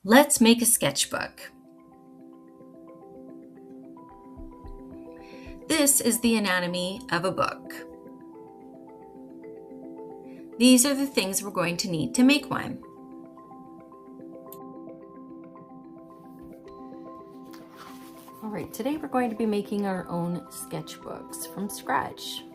Let's make a sketchbook. This is the anatomy of a book. These are the things we're going to need to make one. All right, today we're going to be making our own sketchbooks from scratch.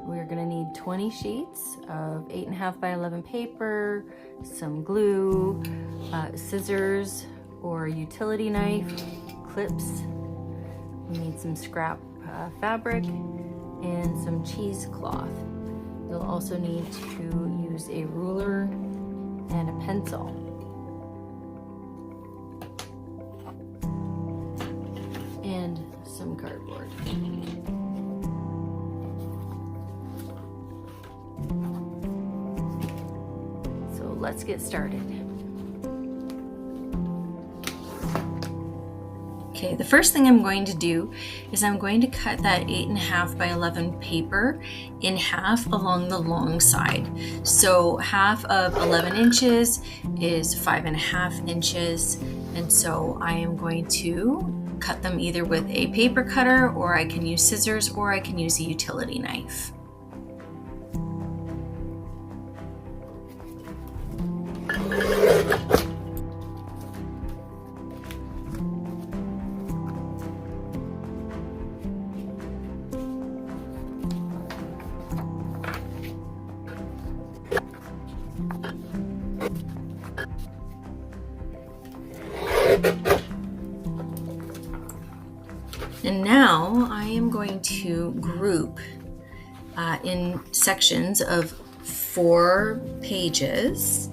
We're going to need 20 sheets of 8.5 by 11 paper, some glue, scissors or a utility knife, clips. We need some scrap fabric and some cheesecloth. You'll also need to use a ruler and a pencil. And some cardboard. So let's get started. Okay, the first thing I'm going to do is I'm going to cut that 8.5 by 11 paper in half along the long side. So half of 11 inches is 5.5 inches. And so I am going to cut them either with a paper cutter, or I can use scissors, or I can use a utility knife. And now I am going to group in sections of 4 pages,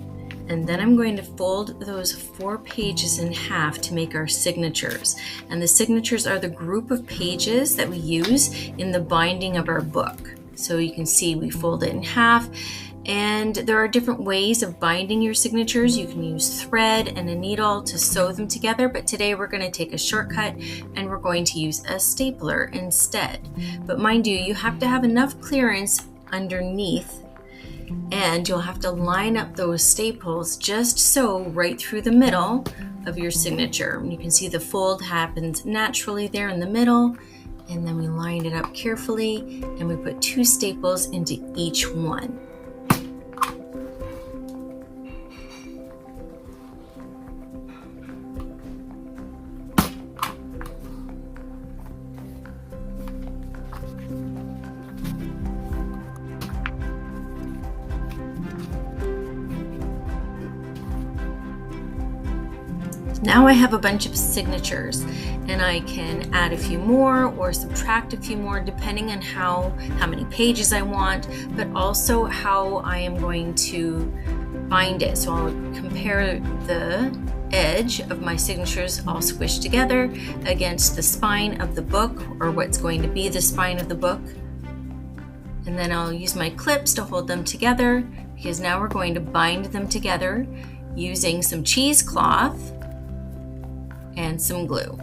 and then I'm going to fold those 4 pages in half to make our signatures. And the signatures are the group of pages that we use in the binding of our book. So you can see we fold it in half. And there are different ways of binding your signatures. You can use thread and a needle to sew them together, but today we're going to take a shortcut and we're going to use a stapler instead. But mind you, you have to have enough clearance underneath, and you'll have to line up those staples just so right through the middle of your signature. You can see the fold happens naturally there in the middle, and then we line it up carefully and we put 2 staples into each one. Now I have a bunch of signatures, and I can add a few more or subtract a few more depending on how many pages I want, but also how I am going to bind it. So I'll compare the edge of my signatures all squished together against the spine of the book, or what's going to be the spine of the book. And then I'll use my clips to hold them together, because now we're going to bind them together using some cheesecloth and some glue.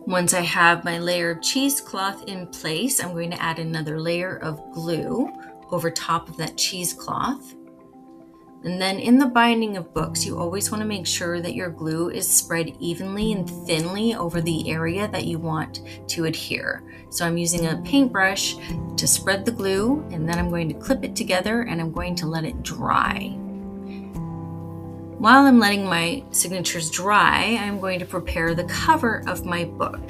Once I have my layer of cheesecloth in place, I'm going to add another layer of glue over top of that cheesecloth. And then in the binding of books, you always want to make sure that your glue is spread evenly and thinly over the area that you want to adhere. So I'm using a paintbrush to spread the glue, and then I'm going to clip it together and I'm going to let it dry. While I'm letting my signatures dry, I'm going to prepare the cover of my book.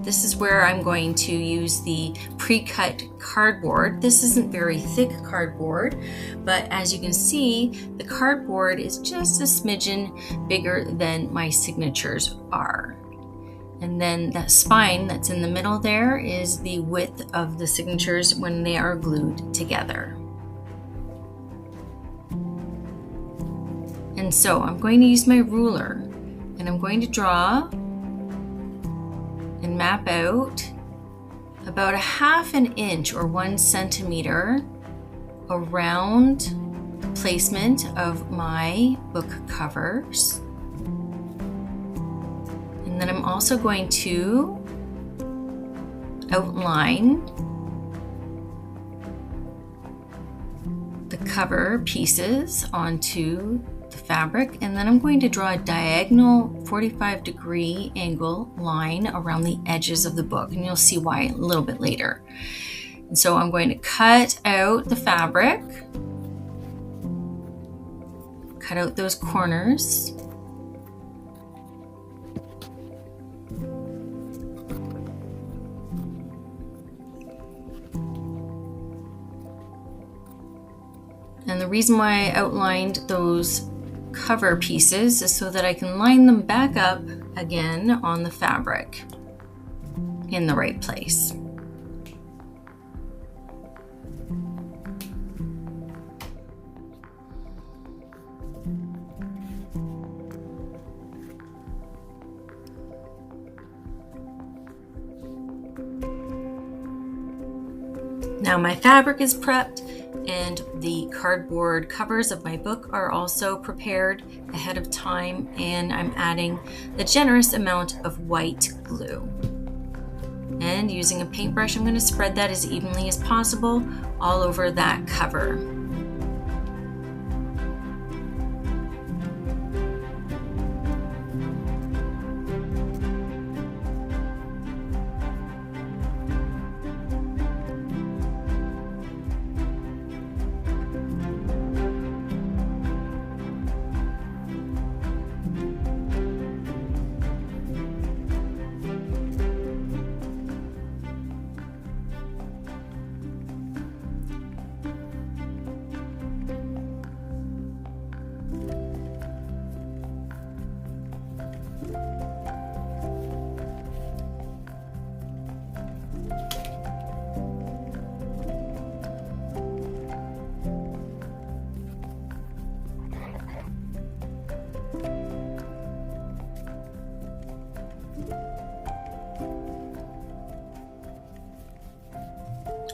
this is where I'm going to use the pre-cut cardboard. This isn't very thick cardboard, but as you can see, the cardboard is just a smidgen bigger than my signatures are. And then that spine that's in the middle there is the width of the signatures when they are glued together. And so I'm going to use my ruler and I'm going to draw and map out about 1/2 inch or 1 centimeter around the placement of my book covers. And then I'm also going to outline the cover pieces onto the fabric, and then I'm going to draw a diagonal 45-degree angle line around the edges of the book, and you'll see why a little bit later. And so I'm going to cut out the fabric, cut out those corners, and the reason why I outlined those cover pieces is so that I can line them back up again on the fabric in the right place. Now my fabric is prepped, and the cardboard covers of my book are also prepared ahead of time, and I'm adding a generous amount of white glue. And using a paintbrush, I'm going to spread that as evenly as possible all over that cover.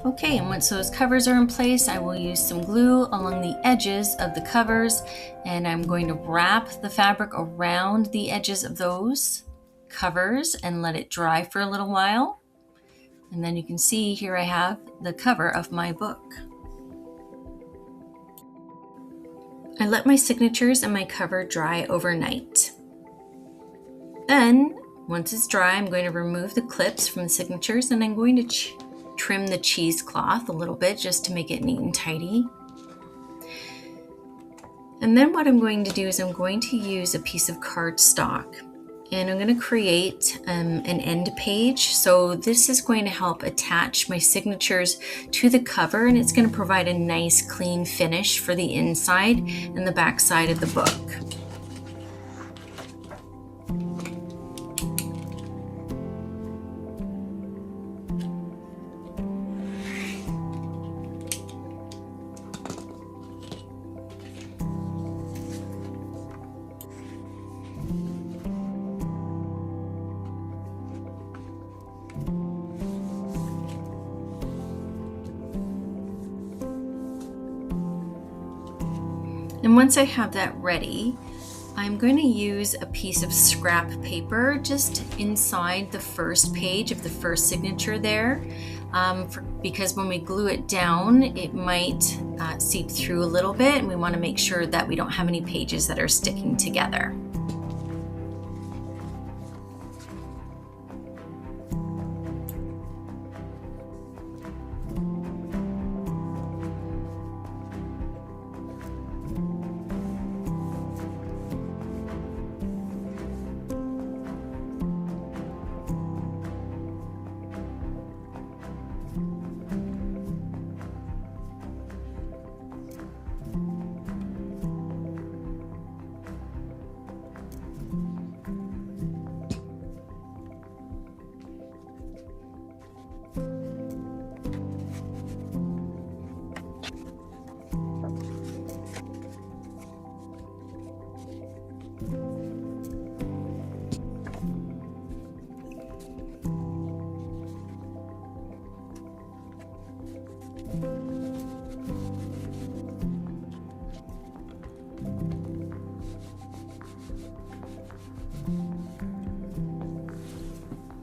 Okay, and once those covers are in place, I will use some glue along the edges of the covers, and I'm going to wrap the fabric around the edges of those covers and let it dry for a little while. And then you can see here I have the cover of my book. I let my signatures and my cover dry overnight. Then, once it's dry, I'm going to remove the clips from the signatures, and I'm going to trim the cheesecloth a little bit just to make it neat and tidy. And then what I'm going to do is I'm going to use a piece of cardstock, and I'm going to create an end page. So this is going to help attach my signatures to the cover, and it's going to provide a nice clean finish for the inside and the back side of the book. And once I have that ready, I'm going to use a piece of scrap paper just inside the first page of the first signature there, because when we glue it down, it might seep through a little bit, and we want to make sure that we don't have any pages that are sticking together.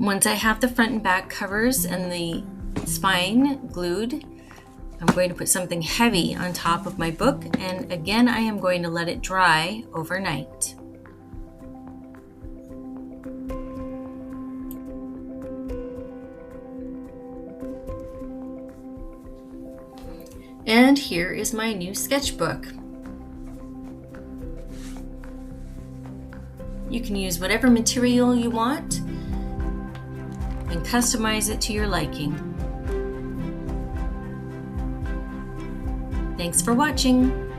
Once I have the front and back covers and the spine glued, I'm going to put something heavy on top of my book, and again I am going to let it dry overnight. And here is my new sketchbook. You can use whatever material you want and customize it to your liking. Thanks for watching.